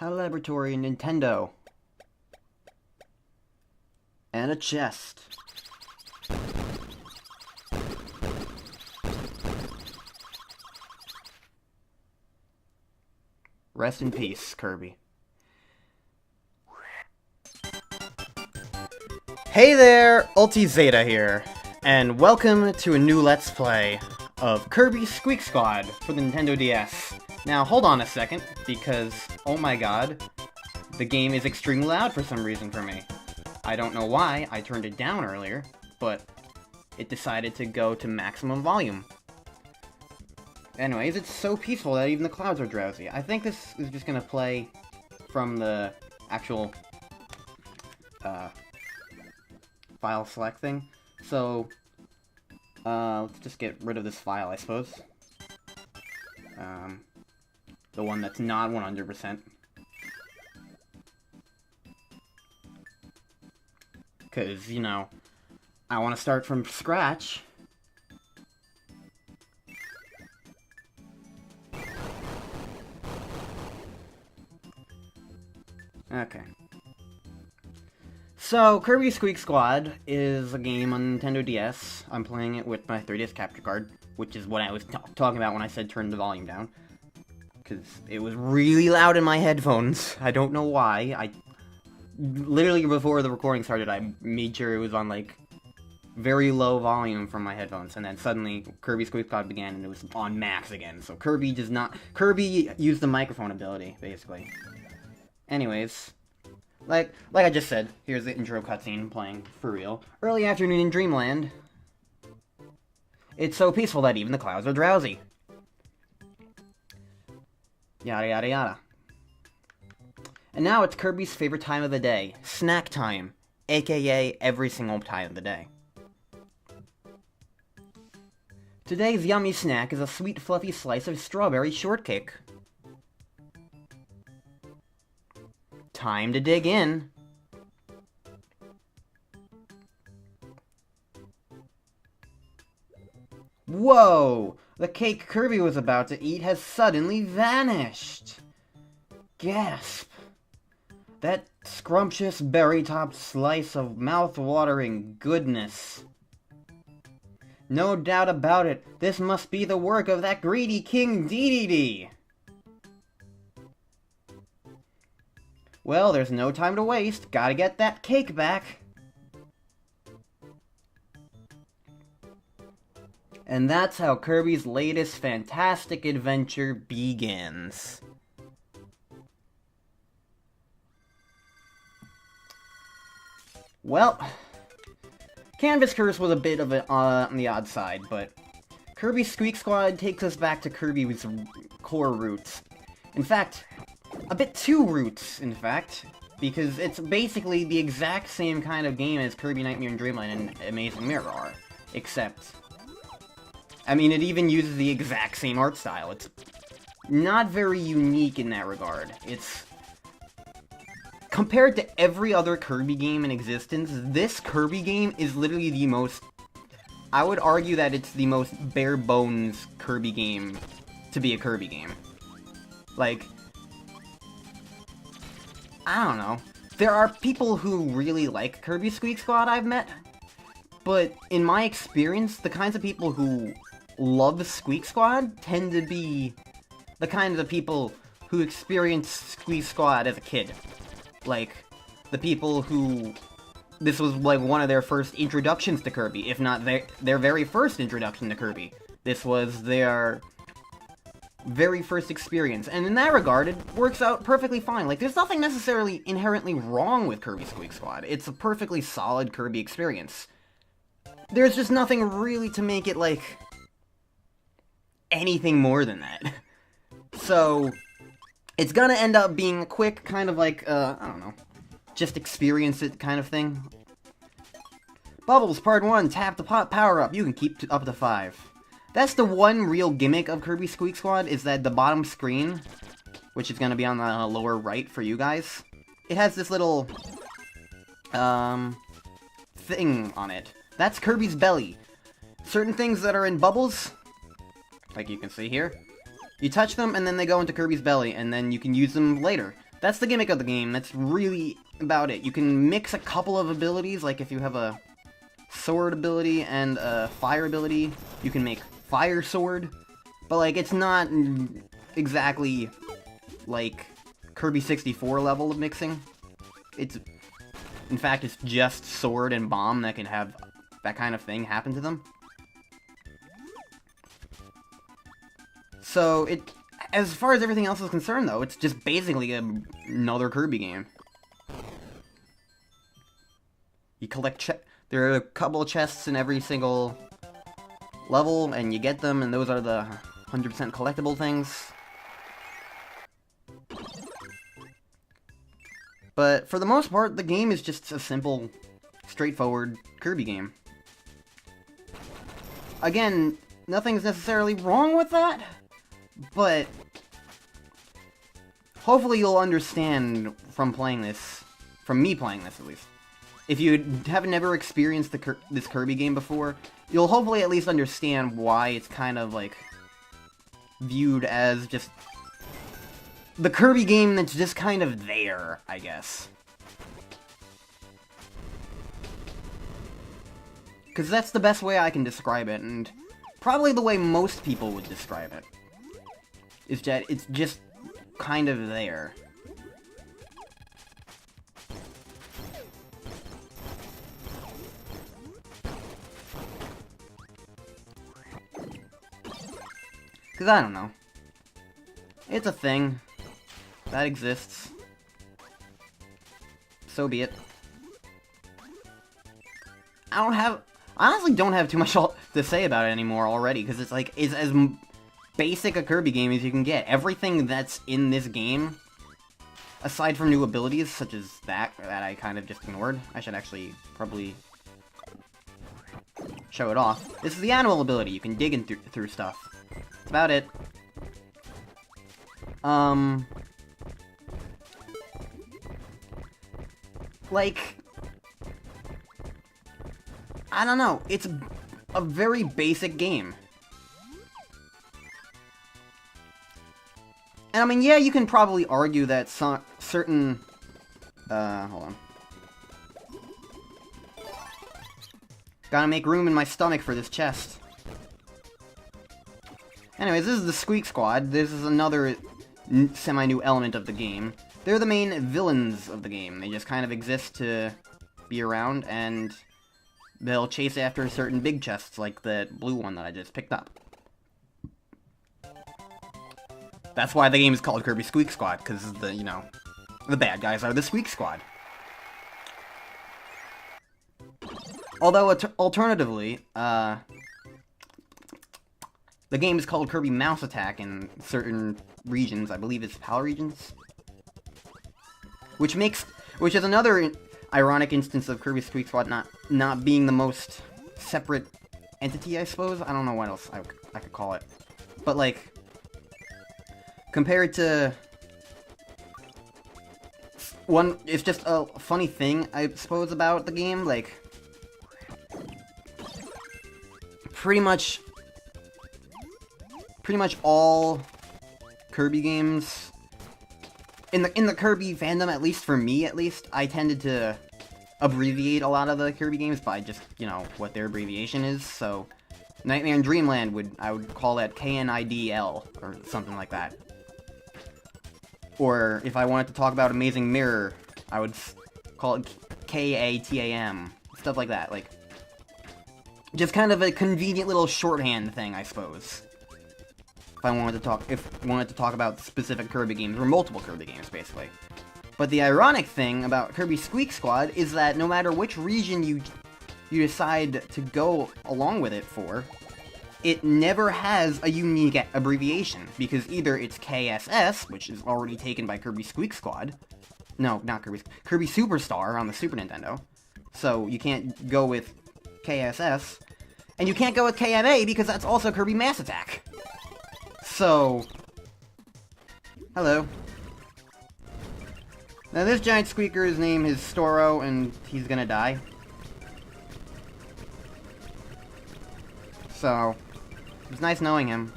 A laboratory, Nintendo. And a chest. Rest in peace, Kirby. Hey there, Ultizeta here, and welcome to a new Let's Play of Kirby Squeak Squad for the Nintendo DS. Now, hold on a second, because, oh my god, the game is extremely loud for some reason for me. I don't know why, I turned it down earlier, but it decided to go to maximum volume. Anyways, it's so peaceful that even the clouds are drowsy. I think this is just gonna play from the actual, file select thing. So, let's just get rid of this file, I suppose. The one that's not 100%. Because, you know, I want to start from scratch. Okay. So, Kirby Squeak Squad is a game on Nintendo DS. I'm playing it with my 3DS capture card, which is what I was talking about when I said turn the volume down. Because it was really loud in my headphones. I don't know why. Literally before the recording started, I made sure it was on, like, very low volume from my headphones. And then suddenly, Kirby Squeak Squad began and it was on max again. So Kirby used the microphone ability, basically. Anyways, like I just said, here's the intro cutscene playing for real. Early afternoon in Dreamland. It's so peaceful that even the clouds are drowsy. Yada yada yada. And now it's Kirby's favorite time of the day, snack time, aka every single time of the day. Today's yummy snack is a sweet fluffy slice of strawberry shortcake. Time to dig in. Whoa! The cake Kirby was about to eat has suddenly vanished! Gasp! That scrumptious berry-topped slice of mouth-watering goodness. No doubt about it, this must be the work of that greedy King Dedede! Well, there's no time to waste. Gotta get that cake back. And that's how Kirby's latest fantastic adventure begins. Well, Canvas Curse was a bit of an on the odd side, but Kirby Squeak Squad takes us back to Kirby's core roots. In fact, a bit too roots, in fact, because it's basically the exact same kind of game as Kirby Nightmare in Dreamland and Amazing Mirror are, except, I mean, it even uses the exact same art style. It's not very unique in that regard. It's, compared to every other Kirby game in existence, this Kirby game is literally the most, I would argue that it's the most bare-bones Kirby game to be a Kirby game. Like, I don't know. There are people who really like Kirby Squeak Squad I've met, but in my experience, the kinds of people who love Squeak Squad tend to be the kinds of people who experienced Squeak Squad as a kid. Like, the people who this was like one of their first introductions to Kirby, if not their very first introduction to Kirby. This was their very first experience, and in that regard, it works out perfectly fine. Like, there's nothing necessarily inherently wrong with Kirby Squeak Squad. It's a perfectly solid Kirby experience. There's just nothing really to make it, like, anything more than that. So, it's gonna end up being a quick, kind of like, I don't know, just experience it kind of thing. Bubbles, part 1, tap the power-up. You can keep up to 5. That's the one real gimmick of Kirby Squeak Squad, is that the bottom screen, which is going to be on the lower right for you guys, it has this little, thing on it. That's Kirby's belly. Certain things that are in bubbles, like you can see here, you touch them and then they go into Kirby's belly, and then you can use them later. That's the gimmick of the game. That's really about it. You can mix a couple of abilities, like if you have a sword ability and a fire ability, you can make fire sword. But, like, it's not exactly, like, Kirby 64 level of mixing. In fact, it's just sword and bomb that can have that kind of thing happen to them. So, as far as everything else is concerned, though, it's just basically another Kirby game. You collect there are a couple of chests in every single level, and you get them, and those are the 100% collectible things. But for the most part, the game is just a simple, straightforward Kirby game. Again, nothing's necessarily wrong with that, but hopefully you'll understand from playing this, from me playing this at least. If you have never experienced this Kirby game before, you'll hopefully at least understand why it's kind of, like, viewed as just the Kirby game that's just kind of there, I guess. Because that's the best way I can describe it, and probably the way most people would describe it. Is that it's just kind of there. Because I don't know. It's a thing that exists. So be it. I honestly don't have too much to say about it anymore already, because it's like, it's as basic a Kirby game as you can get. Everything that's in this game, aside from new abilities, such as that I kind of just ignored. I should actually probably show it off. This is the animal ability. You can dig in through stuff. That's about it. Like, I don't know. It's a very basic game. And I mean, yeah, you can probably argue that certain... hold on. Gotta make room in my stomach for this chest. Anyways, this is the Squeak Squad. This is another semi-new element of the game. They're the main villains of the game. They just kind of exist to be around, and they'll chase after certain big chests, like the blue one that I just picked up. That's why the game is called Kirby Squeak Squad, because the bad guys are the Squeak Squad. Although, alternatively, the game is called Kirby Mouse Attack in certain regions. I believe it's PAL regions. Which is another ironic instance of Kirby Squeak Squad not being the most separate entity, I suppose. I don't know what else I could call it. But, like, compared to it's just a funny thing, I suppose, about the game. Like, pretty much all Kirby games in the Kirby fandom, at least for me, I tended to abbreviate a lot of the Kirby games by just, what their abbreviation is. So, Nightmare in Dreamland I would call that KNIDL or something like that. Or if I wanted to talk about Amazing Mirror, I would call it KATAM, stuff like that. Like, just kind of a convenient little shorthand thing, I suppose. If I wanted to talk about specific Kirby games, or multiple Kirby games, basically. But the ironic thing about Kirby Squeak Squad is that no matter which region you decide to go along with it for, it never has a unique abbreviation, because either it's KSS, which is already taken by Kirby Squeak Squad. No, not Kirby Superstar on the Super Nintendo. So you can't go with KSS. And you can't go with KMA because that's also Kirby Mass Attack. So, hello. Now this giant squeaker's name is Storo, and he's gonna die. So, it's nice knowing him.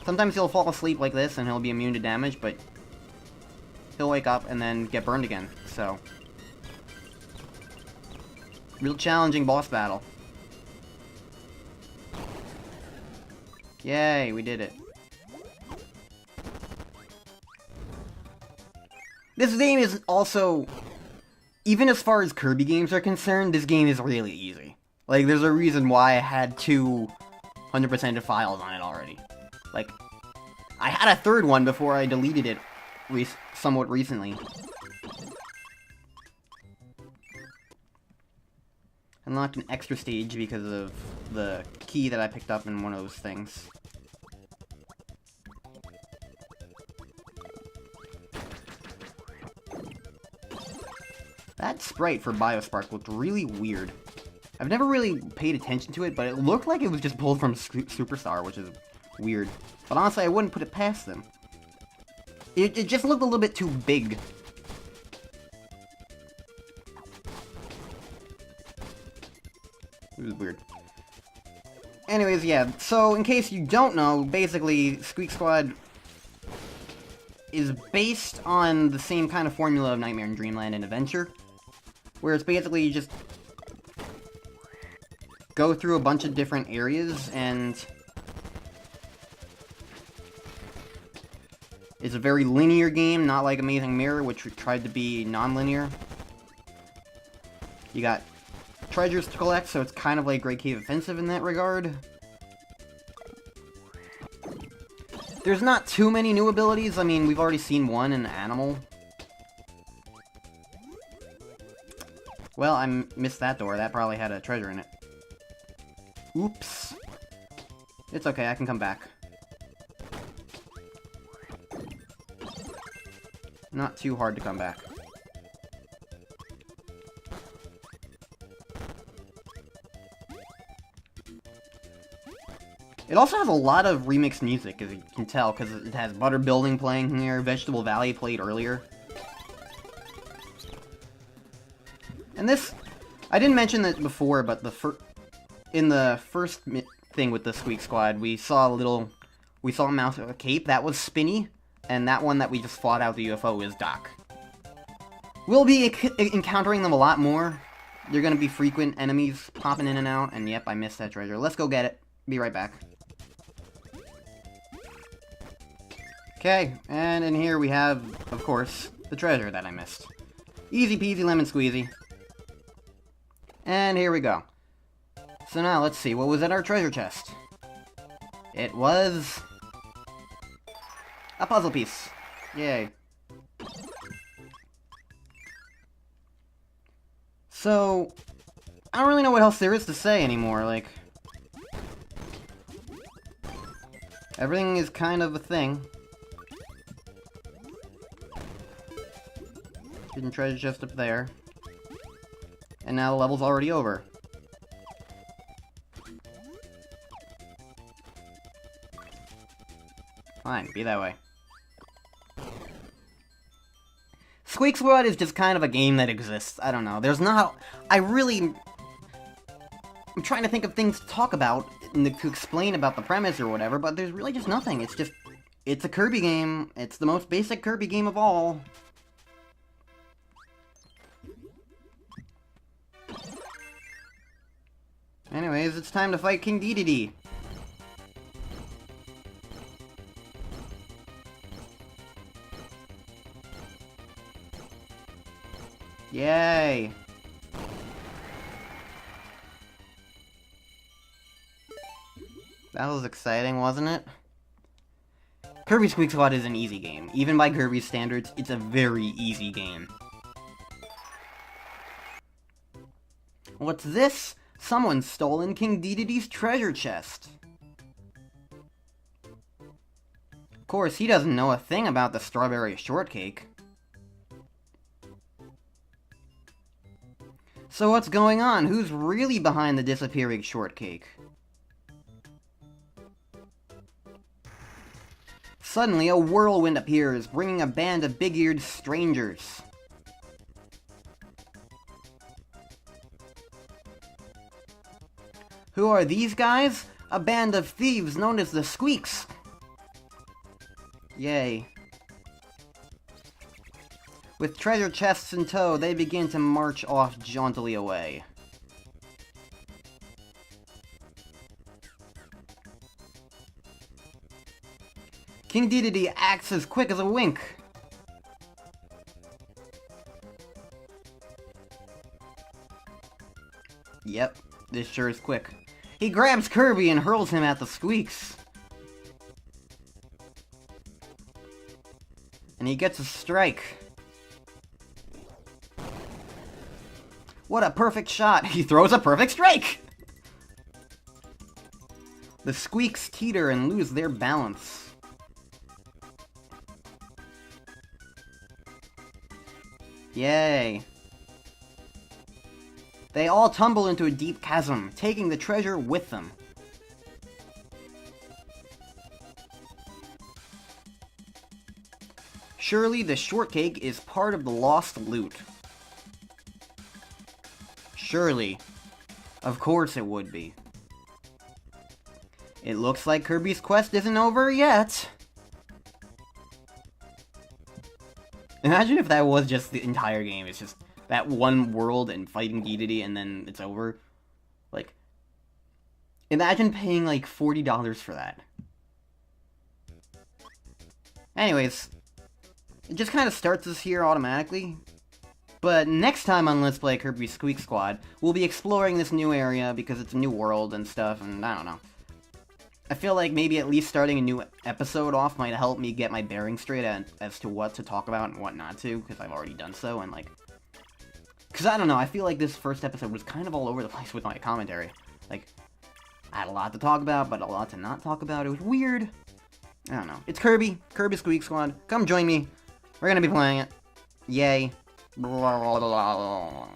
Sometimes he'll fall asleep like this and he'll be immune to damage, but he'll wake up and then get burned again. So, real challenging boss battle. Yay, we did it. This game is also, even as far as Kirby games are concerned, this game is really easy. Like, there's a reason why I had 200% files on it already. Like, I had a third one before I deleted it somewhat recently. Unlocked an extra stage because of the key that I picked up in one of those things. That sprite for Biospark looked really weird. I've never really paid attention to it, but it looked like it was just pulled from Superstar, which is weird. But honestly, I wouldn't put it past them. It just looked a little bit too big. It was weird. Anyways, yeah, so in case you don't know, basically, Squeak Squad is based on the same kind of formula of Nightmare in Dreamland and Adventure, where it's basically you just go through a bunch of different areas, and it's a very linear game, not like Amazing Mirror, which tried to be non-linear. You got treasures to collect, so it's kind of like Great Cave Offensive in that regard. There's not too many new abilities. I mean, we've already seen one in Animal. Well, I missed that door. That probably had a treasure in it. Oops. It's okay, I can come back. Not too hard to come back. It also has a lot of remixed music, as you can tell, because it has Butter Building playing here, Vegetable Valley played earlier. And this, I didn't mention that before, but in the first thing with the Squeak Squad, we saw a mouse with a cape. That was Spinny, and that one that we just fought out the UFO is Doc. We'll be encountering them a lot more. They're gonna be frequent enemies popping in and out, and yep, I missed that treasure. Let's go get it. Be right back. Okay, and in here we have, of course, the treasure that I missed. Easy peasy lemon squeezy. And here we go. So now, let's see, what was in our treasure chest? It was a puzzle piece. Yay. So, I don't really know what else there is to say anymore, like, everything is kind of a thing. Hidden treasure just up there. And now the level's already over. Fine, be that way. Squeak Squad is just kind of a game that exists. I don't know. There's not... I'm trying to think of things to talk about, and to explain about the premise or whatever, but there's really just nothing. It's just... It's a Kirby game. It's the most basic Kirby game of all. Anyways, it's time to fight King Dedede. Yay! That was exciting, wasn't it? Kirby Squeak Squad is an easy game. Even by Kirby's standards, it's a very easy game. What's this? Someone's stolen King Dedede's treasure chest. Of course, he doesn't know a thing about the strawberry shortcake. So what's going on? Who's really behind the disappearing shortcake? Suddenly, a whirlwind appears, bringing a band of big-eared strangers. Who are these guys? A band of thieves known as the Squeaks. Yay. With treasure chests in tow, they begin to march off jauntily away. King Dedede acts as quick as a wink. Yep, this sure is quick. He grabs Kirby and hurls him at the Squeaks. And he gets a strike. What a perfect shot! He throws a perfect strike! The Squeaks teeter and lose their balance. Yay. They all tumble into a deep chasm, taking the treasure with them. Surely the shortcake is part of the lost loot. Surely. Of course it would be. It looks like Kirby's quest isn't over yet. Imagine if that was just the entire game. It's just that one world and fighting Dedede and then it's over. Like, imagine paying like $40 for that. Anyways, it just kind of starts us here automatically. But next time on Let's Play Kirby Squeak Squad, we'll be exploring this new area because it's a new world and stuff, and I don't know. I feel like maybe at least starting a new episode off might help me get my bearings straight as to what to talk about and what not to, because I've already done so, and like... Because I don't know, I feel like this first episode was kind of all over the place with my commentary. Like, I had a lot to talk about, but a lot to not talk about. It was weird. I don't know. It's Kirby Squeak Squad. Come join me. We're gonna be playing it. Yay. Blah, blah, blah, blah.